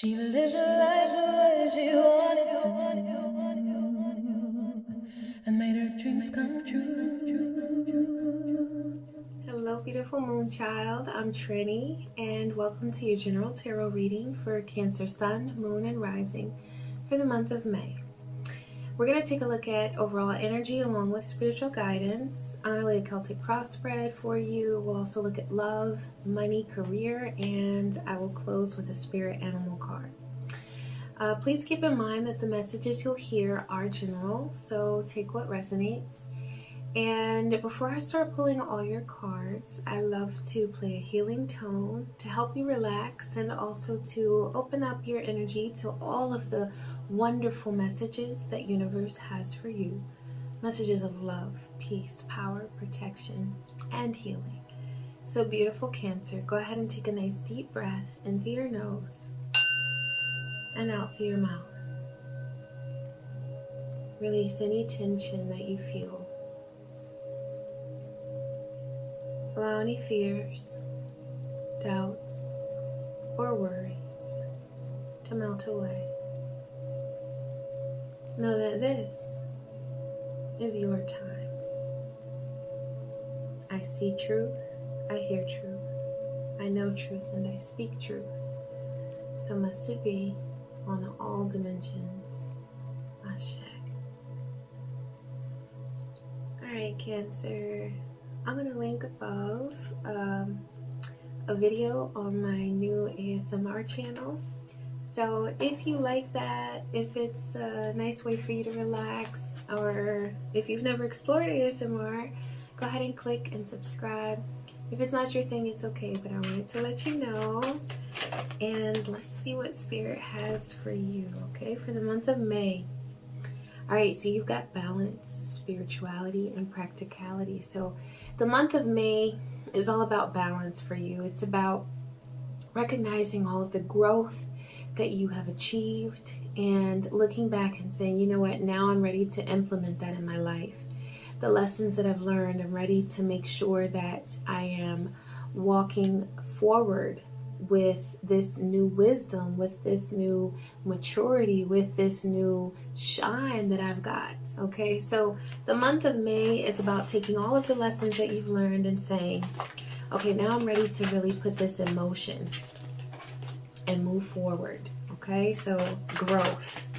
She lived life the way she wanted to and made her dreams come true. Hello, beautiful moon child. I'm Trini, and welcome to your general tarot reading for Cancer Sun, Moon, and Rising for the month of May. We're going to take a look at overall energy along with spiritual guidance. I'm going to lay a Celtic cross spread for you. We'll also look at love, money, career, and I will close with a spirit animal card. Please keep in mind that the messages you'll hear are general, so take what resonates. And before I start pulling all your cards, I love to play a healing tone to help you relax and also to open up your energy to all of the wonderful messages that universe has for you. Messages of love, peace, power, protection, and healing. So beautiful Cancer, go ahead and take a nice deep breath in through your nose and out through your mouth. Release any tension that you feel. Allow any fears, doubts, or worries to melt away. Know that this is your time. I see truth, I hear truth, I know truth, and I speak truth. So must it be on all dimensions. Ashe. Alright, Cancer. I'm going to link above a video on my new ASMR channel. So if you like that, if it's a nice way for you to relax, or if you've never explored ASMR, go ahead and click and subscribe. If it's not your thing, it's okay, but I wanted to let you know. And let's see what Spirit has for you, okay, for the month of May. All right, so you've got balance, spirituality, and practicality. So the month of May is all about balance for you. It's about recognizing all of the growth that you have achieved and looking back and saying, you know what, now I'm ready to implement that in my life. The lessons that I've learned, I'm ready to make sure that I am walking forward with this new wisdom, with this new maturity, with this new shine that I've got. Okay, so the month of May is about taking all of the lessons that you've learned and saying, okay, now I'm ready to really put this in motion and move forward. Okay, so growth.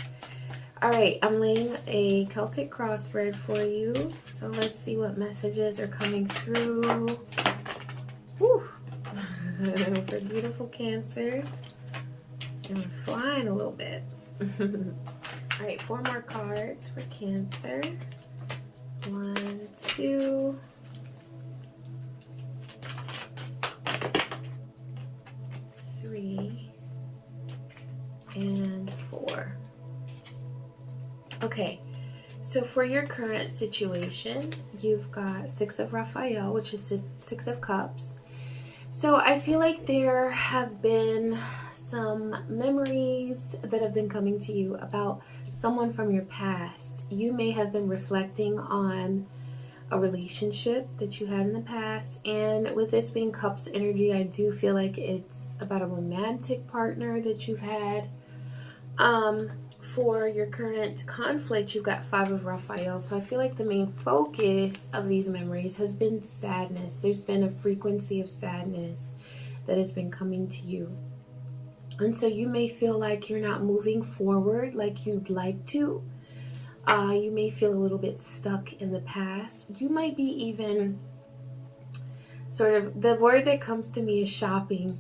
All right, I'm laying a Celtic cross spread for you. So let's see what messages are coming through. Whew. For beautiful Cancer. And we're flying a little bit. All right, 4 more cards for Cancer. 1, 2, 3, and 4. Okay, so for your current situation, you've got 6 of Raphael, which is 6 of Cups. So I feel like there have been some memories that have been coming to you about someone from your past. You may have been reflecting on a relationship that you had in the past, and with this being Cups energy, I do feel like it's about a romantic partner that you've had. For your current conflict, you've got 5 of Raphael. So I feel like the main focus of these memories has been sadness. There's been a frequency of sadness that has been coming to you. And so you may feel like you're not moving forward like you'd like to. You may feel a little bit stuck in the past. You might be even sort of, the word that comes to me is shopping.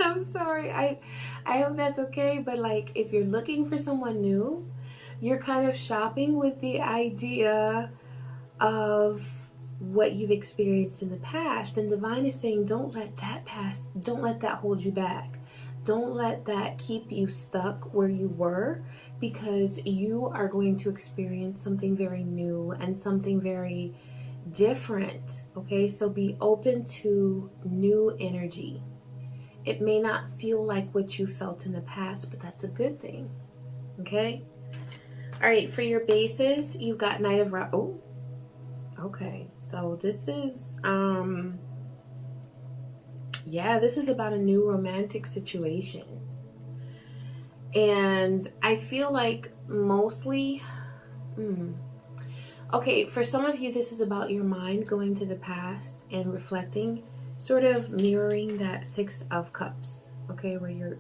I'm sorry, I hope that's okay, but like if you're looking for someone new, you're kind of shopping with the idea of what you've experienced in the past, and Divine is saying don't let that hold you back. Don't let that keep you stuck where you were, because you are going to experience something very new and something very different. Okay, so be open to new energy. It may not feel like what you felt in the past, but that's a good thing. Okay? All right, for your bases, you've got Knight of Oh, okay. So this is, yeah, this is about a new romantic situation. And I feel like mostly, okay, for some of you, this is about your mind going to the past and reflecting, sort of mirroring that Six of Cups, okay, where you're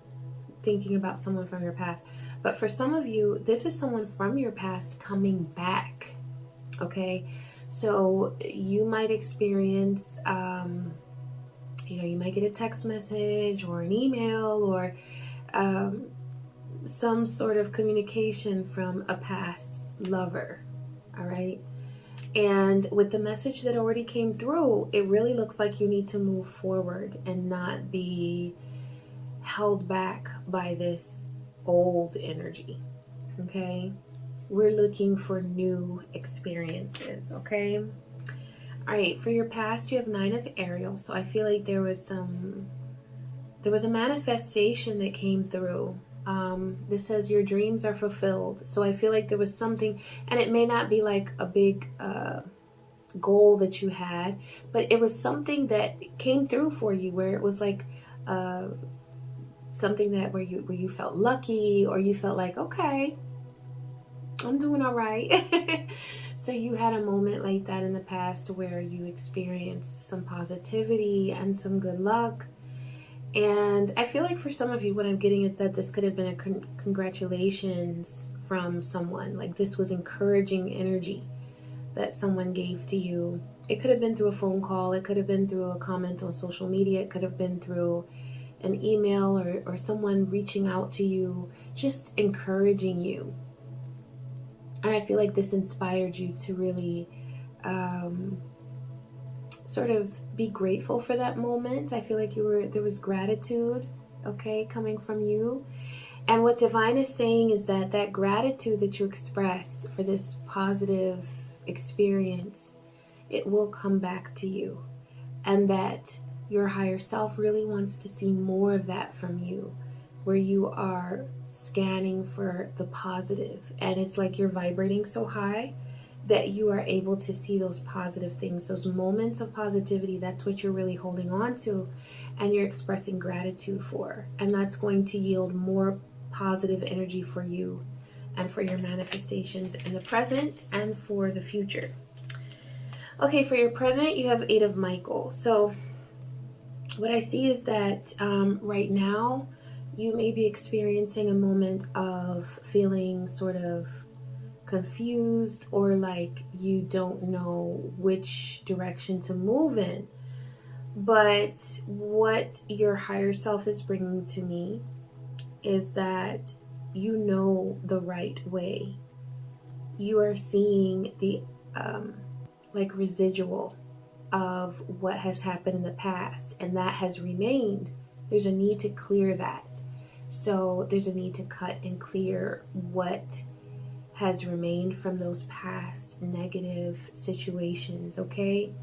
thinking about someone from your past. But for some of you, this is someone from your past coming back, okay? So you might experience, you might get a text message or an email or um, some sort of communication from a past lover, all right? And with the message that already came through, it really looks like you need to move forward and not be held back by this old energy, okay? We're looking for new experiences, okay? All right, for your past, you have Nine of Ariel. So I feel like there was a manifestation that came through. This says your dreams are fulfilled. So I feel like there was something, and it may not be like a big goal that you had, but it was something that came through for you where it was like something that where you felt lucky, or you felt like, okay, I'm doing all right. So you had a moment like that in the past where you experienced some positivity and some good luck. And I feel like for some of you, what I'm getting is that this could have been a congratulations from someone. Like this was encouraging energy that someone gave to you. It could have been through a phone call. It could have been through a comment on social media. It could have been through an email or someone reaching out to you, just encouraging you. And I feel like this inspired you to really sort of be grateful for that moment. I feel like there was gratitude, okay, coming from you. And what Divine is saying is that that gratitude that you expressed for this positive experience, it will come back to you. And that your higher self really wants to see more of that from you, where you are scanning for the positive, and it's like you're vibrating so high that you are able to see those positive things, those moments of positivity. That's what you're really holding on to, and you're expressing gratitude for, and that's going to yield more positive energy for you and for your manifestations in the present and for the future. Okay, for your present, you have Eight of Michael. So what I see is that right now you may be experiencing a moment of feeling sort of confused, or like you don't know which direction to move in. But what your higher self is bringing to me is that you know the right way. You are seeing the like residual of what has happened in the past, and that has remained. There's a need to clear that. So there's a need to cut and clear what has remained from those past negative situations, okay?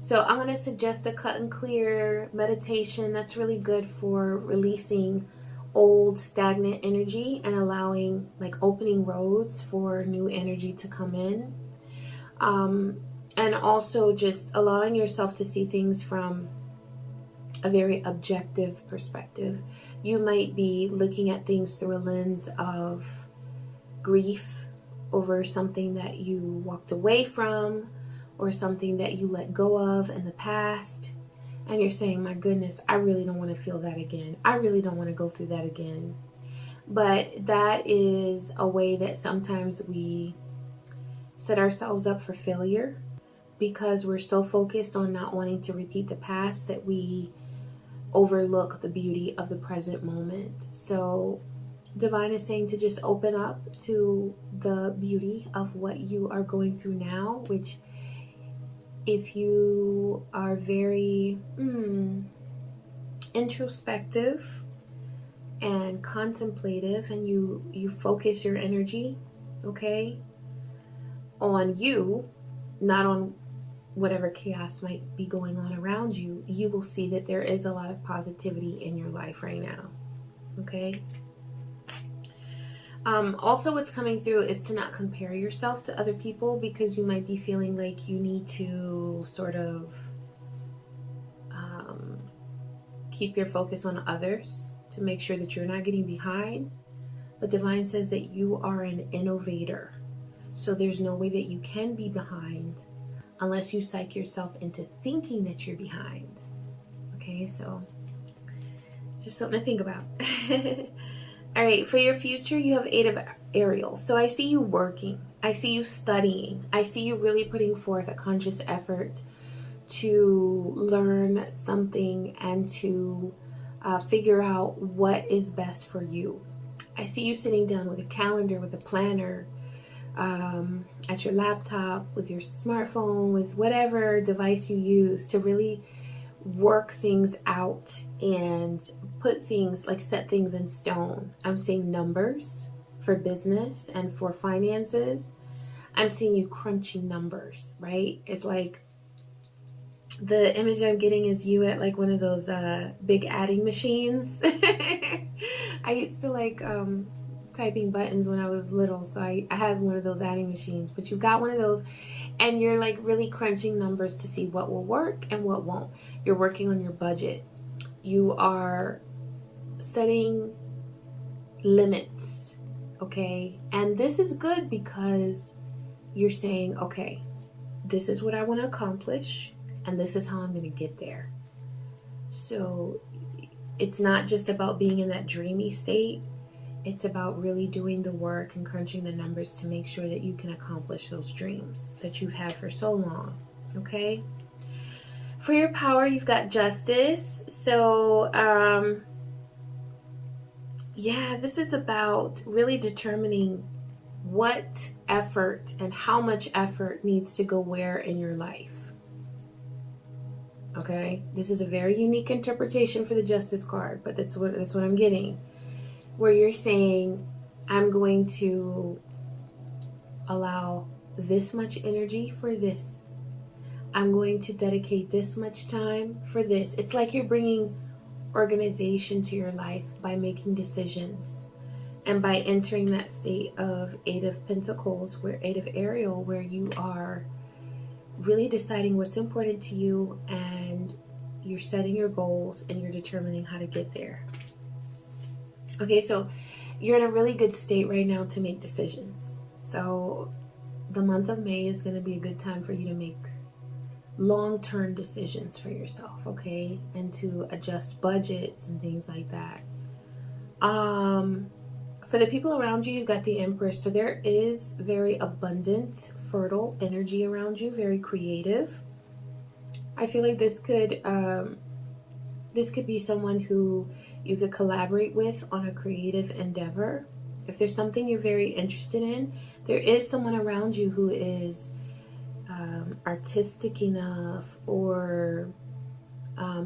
So I'm going to suggest a cut and clear meditation that's really good for releasing old stagnant energy and allowing, like, opening roads for new energy to come in. And also just allowing yourself to see things from a very objective perspective. You might be looking at things through a lens of grief over something that you walked away from, or something that you let go of in the past, and you're saying, my goodness, I really don't want to feel that again. I really don't want to go through that again. But that is a way that sometimes we set ourselves up for failure, because we're so focused on not wanting to repeat the past that we overlook the beauty of the present moment. So Divine is saying to just open up to the beauty of what you are going through now, which, if you are very introspective and contemplative, and you focus your energy, okay, on you, not on whatever chaos might be going on around you, you will see that there is a lot of positivity in your life right now, okay? Also, what's coming through is to not compare yourself to other people, because you might be feeling like you need to sort of keep your focus on others to make sure that you're not getting behind. but Divine says that you are an innovator. So there's no way that you can be behind unless you psych yourself into thinking that you're behind. Okay, so just something to think about. All right, for your future, you have 8 of Ariel. So I see you working. I see you studying. I see you really putting forth a conscious effort to learn something and to figure out what is best for you. I see you sitting down with a calendar, with a planner, at your laptop, with your smartphone, with whatever device you use to really work things out and put things, like set things in stone. I'm seeing numbers for business and for finances. I'm seeing you crunching numbers, right? It's like the image I'm getting is you at like one of those big adding machines. I used to like typing buttons when I was little, so I had one of those adding machines, but you've got one of those and you're like really crunching numbers to see what will work and what won't. You're working on your budget. You are setting limits, okay? And this is good because you're saying, okay, this is what I want to accomplish and this is how I'm going to get there. So it's not just about being in that dreamy state. It's about really doing the work and crunching the numbers to make sure that you can accomplish those dreams that you've had for so long, okay? For your power, you've got Justice. So, yeah, this is about really determining what effort and how much effort needs to go where in your life. Okay? This is a very unique interpretation for the Justice card, but that's what I'm getting. Where you're saying, I'm going to allow this much energy for this. I'm going to dedicate this much time for this. It's like you're bringing organization to your life by making decisions and by entering that state of 8 of Pentacles, where 8 of Ariel, where you are really deciding what's important to you and you're setting your goals and you're determining how to get there. Okay, so you're in a really good state right now to make decisions. So the month of May is going to be a good time for you to make long-term decisions for yourself, okay? And to adjust budgets and things like that. For the people around you, you've got the Empress. So there is very abundant, fertile energy around you, very creative. I feel like this could be someone who you could collaborate with on a creative endeavor. If there's something you're very interested in, there is someone around you who is artistic enough, or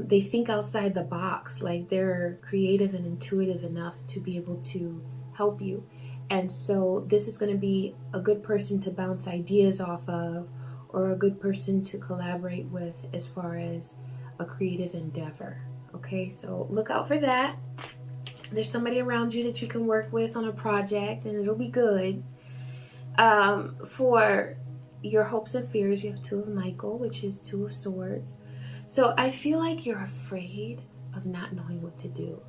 they think outside the box, like they're creative and intuitive enough to be able to help you. And so this is going to be a good person to bounce ideas off of, or a good person to collaborate with as far as a creative endeavor. Okay, so look out for that. There's somebody around you that you can work with on a project and it'll be good. For your hopes and fears, you have 2 of Michael, which is 2 of Swords. So I feel like you're afraid of not knowing what to do.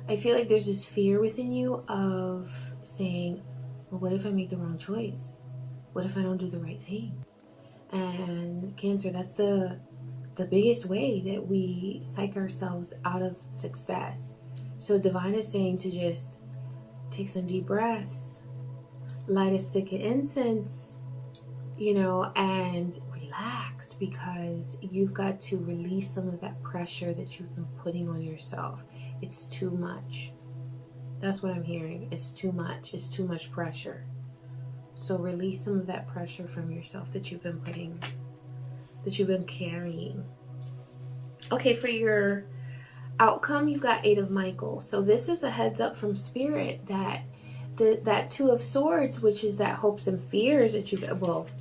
I feel like there's this fear within you of saying, well, what if I make the wrong choice? What if I don't do the right thing? And Cancer, that's the biggest way that we psych ourselves out of success. So Divine is saying to just take some deep breaths, light a stick of incense, and relax, because you've got to release some of that pressure that you've been putting on yourself. It's too much. That's what I'm hearing. It's too much. It's too much pressure. So release some of that pressure from yourself that you've been carrying. Okay, for your outcome, you've got 8 of Michael. So this is a heads up from Spirit that that 2 of Swords, which is that hopes and fears that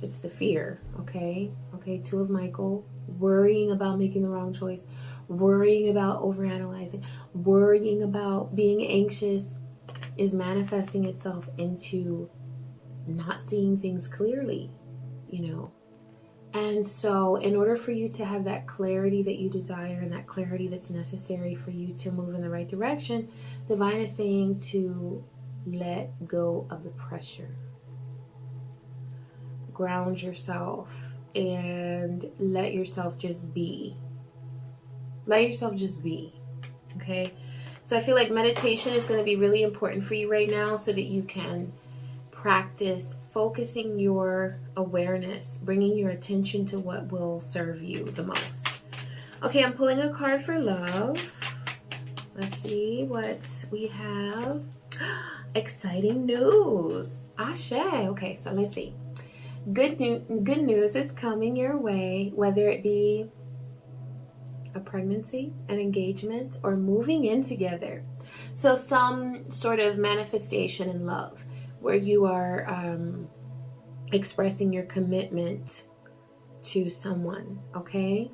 it's the fear, okay? Okay, 2 of Michael, worrying about making the wrong choice, worrying about overanalyzing, worrying about being anxious, is manifesting itself into not seeing things clearly, And so in order for you to have that clarity that you desire and that clarity that's necessary for you to move in the right direction, Divine is saying to let go of the pressure. Ground yourself and let yourself just be. Let yourself just be. Okay? So I feel like meditation is going to be really important for you right now so that you can practice focusing your awareness, bringing your attention to what will serve you the most. Okay, I'm pulling a card for love. Let's see what we have. Exciting news. Ashe. Okay, so let's see. Good news is coming your way, whether it be a pregnancy, an engagement, or moving in together. So some sort of manifestation in love where you are expressing your commitment to someone, okay?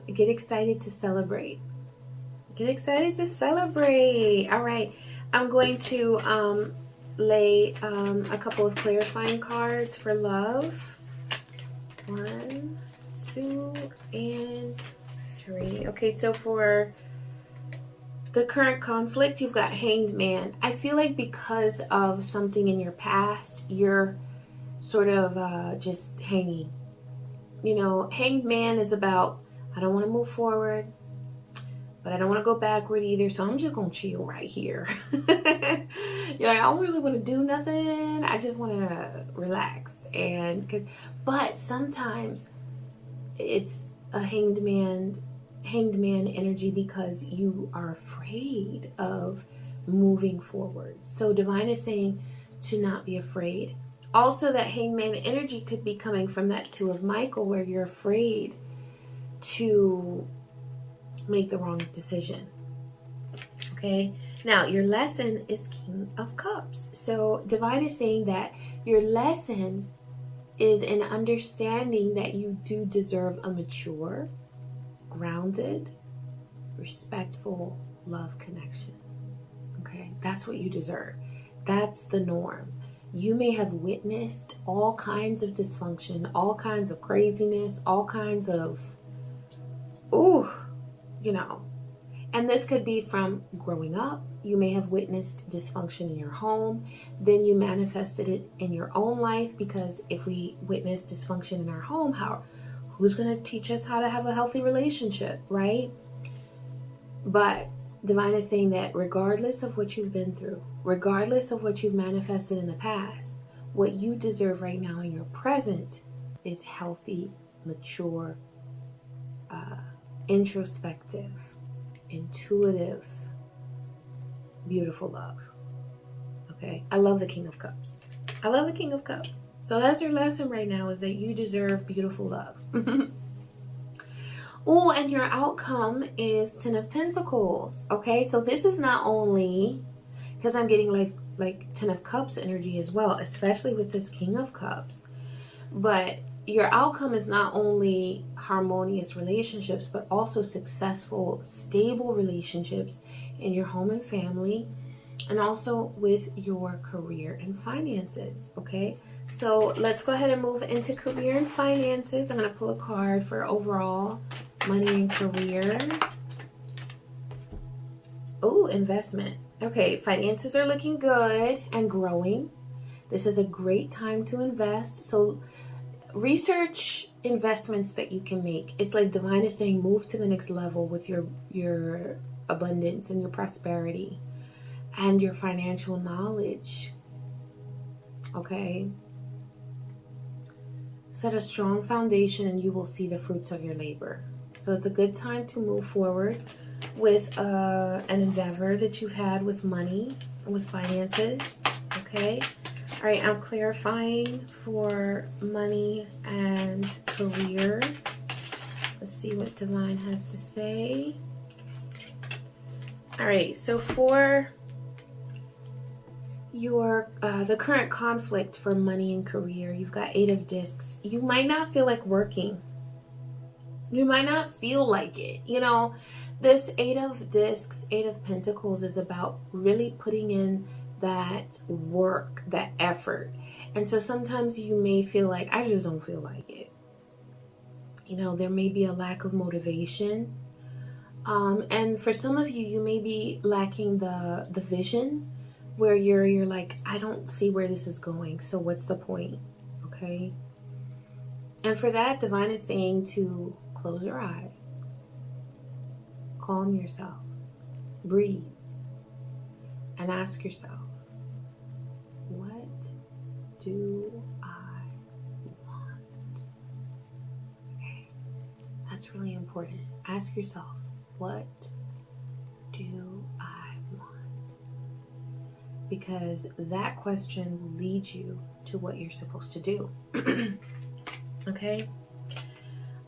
Get excited to celebrate. Get excited to celebrate. All right. I'm going to lay a couple of clarifying cards for love. 1, 2, and 3. Okay, so for the current conflict, you've got Hanged Man. I feel like because of something in your past, you're sort of just hanging. You know, Hanged Man is about, I don't want to move forward, but I don't want to go backward either, so I'm just going to chill right here. You're like, I don't really want to do nothing. I just want to relax. But sometimes it's a hanged man energy because you are afraid of moving forward. So divine is saying to not be afraid. Also, that hangman energy could be coming from that 2 of Michael, where you're afraid to make the wrong decision. Okay, now your lesson is King of Cups. So divine is saying that your lesson is in understanding that you do deserve a mature, grounded, respectful love connection. Okay, that's what you deserve. That's the norm. You may have witnessed all kinds of dysfunction, all kinds of craziness, all kinds of, and this could be from growing up. You may have witnessed dysfunction in your home. Then you manifested it in your own life, because if we witness dysfunction in our home, who's going to teach us how to have a healthy relationship, right? But divine is saying that regardless of what you've been through, regardless of what you've manifested in the past, what you deserve right now in your present is healthy, mature, introspective, intuitive, beautiful love. Okay, I love the King of Cups. I love the King of Cups. So that's your lesson right now, is that you deserve beautiful love. Oh, and your outcome is 10 of Pentacles. Okay, so this is not only, because I'm getting like 10 of Cups energy as well, especially with this King of Cups. But your outcome is not only harmonious relationships, but also successful, stable relationships in your home and family, and also with your career and finances. Okay, so let's go ahead and move into career and finances. I'm going to pull a card for overall money and career. Oh, investment. Okay, finances are looking good and growing. This is a great time to invest. So research investments that you can make. It's like divine is saying, move to the next level with your abundance and your prosperity and your financial knowledge. Okay, set a strong foundation and you will see the fruits of your labor. So it's a good time to move forward with an endeavor that you've had with money, with finances. Okay, all right, I'm clarifying for money and career. Let's see what divine has to say. All right, so for your the current conflict for money and career, you've got 8 of Discs. You might not feel like working. You might not feel like it. You know, this 8 of Discs, 8 of Pentacles is about really putting in that work, that effort. And so sometimes you may feel like, I just don't feel like it. You know, there may be a lack of motivation. And for some of you, you may be lacking the vision where you're like, I don't see where this is going, so what's the point? Okay? And for that, divine is saying to close your eyes, calm yourself, breathe, and ask yourself, what do I want? Okay, that's really important. Ask yourself, what do I want? Because that question leads you to what you're supposed to do. Okay?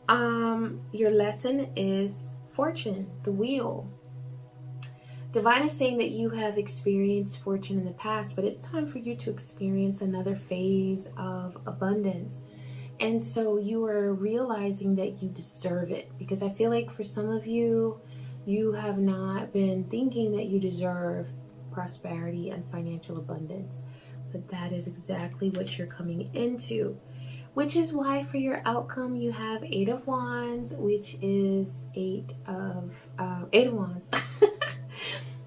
Your lesson is fortune, the wheel. Divine is saying that you have experienced fortune in the past, but it's time for you to experience another phase of abundance. And so you are realizing that you deserve it, because I feel like for some of you, you have not been thinking that you deserve prosperity and financial abundance, but that is exactly what you're coming into, which is why for your outcome you have 8 of Wands, which is 8 of Wands.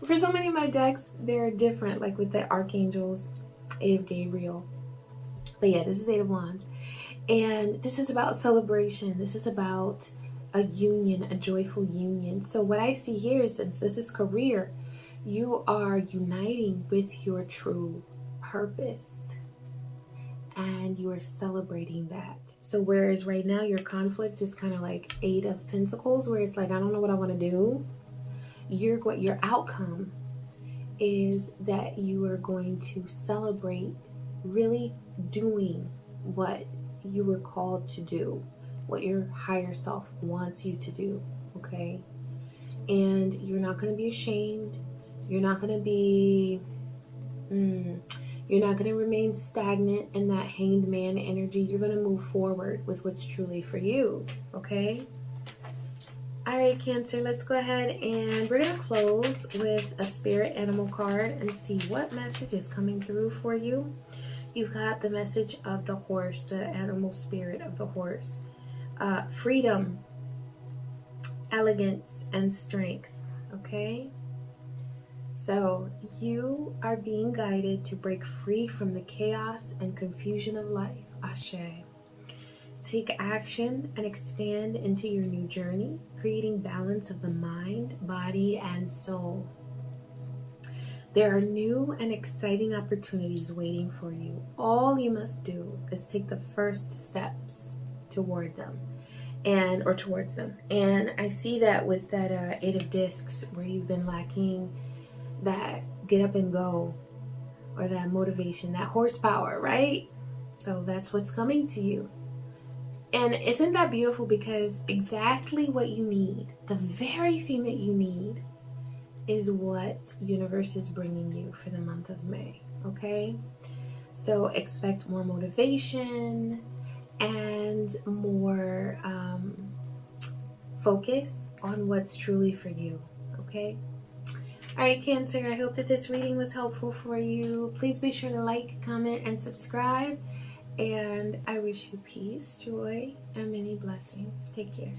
For so many of my decks, they're different, like with the archangels, 8 of Gabriel. But yeah, this is 8 of Wands. And this is about celebration. This is about a union, a joyful union. So what I see here is, since this is career, you are uniting with your true purpose. And you are celebrating that. So whereas right now your conflict is kind of like 8 of Pentacles, where it's like, I don't know what I want to do. Your outcome is that you are going to celebrate really doing what you were called to do, what your higher self wants you to do. Okay? And you're not going to be ashamed. You're not going to be you're not going to remain stagnant in that hanged man energy. You're going to move forward with what's truly for you. Okay? All right, Cancer, let's go ahead and we're going to close with a spirit animal card and see what message is coming through for you. You've got the message of the horse, the animal spirit of the horse. Freedom, elegance, and strength. Okay? So you are being guided to break free from the chaos and confusion of life. Ashe. Take action and expand into your new journey, creating balance of the mind, body, and soul. There are new and exciting opportunities waiting for you. All you must do is take the first steps toward them, or towards them. And I see that with that 8 of Discs, where you've been lacking that get up and go, or that motivation, that horsepower, right? So that's what's coming to you. And isn't that beautiful? Because exactly what you need, the very thing that you need, is what universe is bringing you for the month of May. Okay? So expect more motivation and more focus on what's truly for you. Okay? All right, Cancer, I hope that this reading was helpful for you. Please be sure to like, comment, and subscribe. And I wish you peace, joy, and many blessings. Take care.